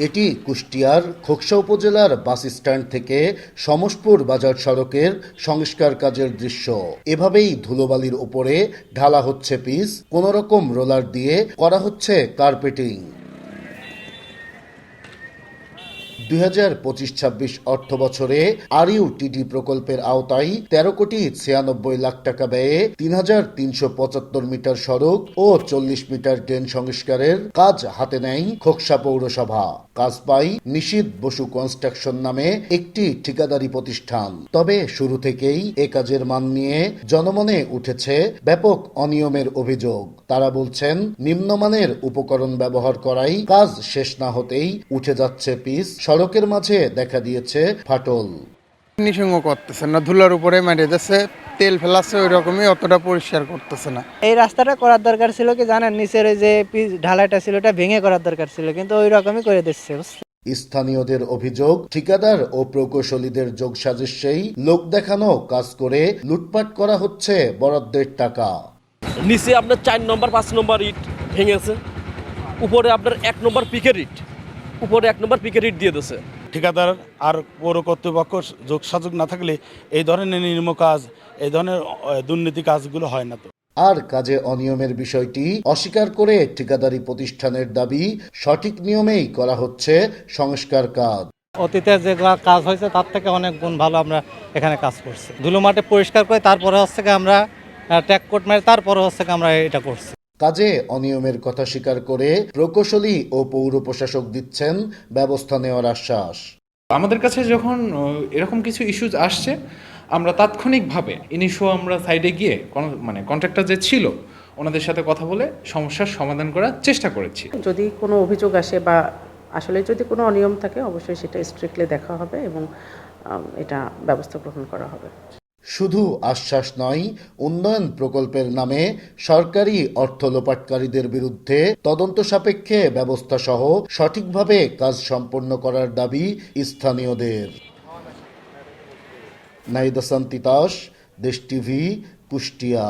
এটি কুষ্টিয়ার খোকসা উপজেলার বাস স্ট্যান্ড থেকে সমসপুর বাজার সড়কের সংস্কার কাজের দৃশ্য। এভাবেই ধুলোবালির উপরে ঢালা হচ্ছে পিচ, কোনোরকম রোলার দিয়ে করা হচ্ছে কার্পেটিং। 2025-26 অর্থ বছরে RUTD প্রকল্পের আওতায় 13 কোটি 96 লাখ টাকা ব্যয়ে 3,375 মিটার সড়ক ও 40 মিটার ড্রেন সংস্কারের কাজ হাতে নেয় খোকসা পৌরসভা। কাজ পায় নিশীথ বসু কনস্ট্রাকশন নামে একটি ঠিকাদারি প্রতিষ্ঠান। তবে শুরু থেকেই এ কাজের মান নিয়ে জনমনে উঠেছে ব্যাপক অনিয়মের অভিযোগ। তারা বলছেন, নিম্নমানের উপকরণ ব্যবহার করাই কাজ শেষ না হতেই উঠে যাচ্ছে পিচ, সড়কের মাঝে দেখা দিয়েছে ফাটল। ফিনিশিং করতেছে না, ধুলার উপরে মেরে যাচ্ছে, তেল ফেলাচ্ছে, ওই রকমই অতটা পরিষ্কার করতেছে না। এই রাস্তাটা করার দরকার ছিল কি জানেন, নিচের যে পিচ ঢালাইটা ছিল ওটা ভেঙে করার দরকার ছিল, কিন্তু ওই রকমই করে দিচ্ছে। স্থানীয়দের অভিযোগ, ঠিকাদার ও প্রকৌশলীদের যোগসাজস্যেই লোক দেখানো কাজ করে লুটপাট করা হচ্ছে বরাদ্দের টাকা। নিচে আপনার 4 নম্বর 5 নম্বর ইট ভেঙেছে, উপরে আপনার 1 নম্বর পিকের ইট, উপরে 1 নম্বর পিকের ইট দিয়ে দিয়েছে। ঠিকাদার আর পৌর কর্তৃপক্ষ যোগসাযোগ না থাকলে এই ধরনের নির্ম কাজ, এই ধরনের দুর্নীতি কাজগুলো হয় না। তো আর কাজে অনিয়মের বিষয়টি অস্বীকার করে ঠিকাদারি প্রতিষ্ঠানের দাবি, সঠিক নিয়মেই করা হচ্ছে সংস্কার কাজ। অতীতে যে কাজ হয়েছে তার থেকে অনেক গুণ ভালো আমরা এখানে কাজ করছি। ধুলো মাঠে পরিষ্কার করে তারপরে হচ্ছে আমরা ট্যাগ কোট মারি, তারপরে হচ্ছে আমরা এটা করছি। কাজে অনিয়মের কথা স্বীকার করে প্রকৌশলী ও পৌর প্রশাসক দিচ্ছেন ব্যবস্থা নেওয়ার আশ্বাস। আমাদের কাছে যখন এরকম কিছু ইস্যুজ আসছে, আমরা তাৎক্ষণিকভাবে আমরা সাইডে গিয়ে কন্ট্রাক্টর যে ছিল ওনাদের সাথে কথা বলে সমস্যার সমাধান করার চেষ্টা করেছি। যদি কোনো অভিযোগ আসে বা আসলে যদি কোনো অনিয়ম থাকে, অবশ্যই সেটা স্ট্রিক্টলি দেখা হবে এবং এটা ব্যবস্থা গ্রহণ করা হবে। শুধু আশ্বাস নয়, উন্নয়ন প্রকল্পের নামে সরকারি অর্থ লোপাটকারীদের বিরুদ্ধে তদন্ত সাপেক্ষে ব্যবস্থা সহ সঠিকভাবে কাজ সম্পন্ন করার দাবি স্থানীয়দের। নাহিদ হাসান তিতাস, দেশ টিভি, কুষ্টিয়া।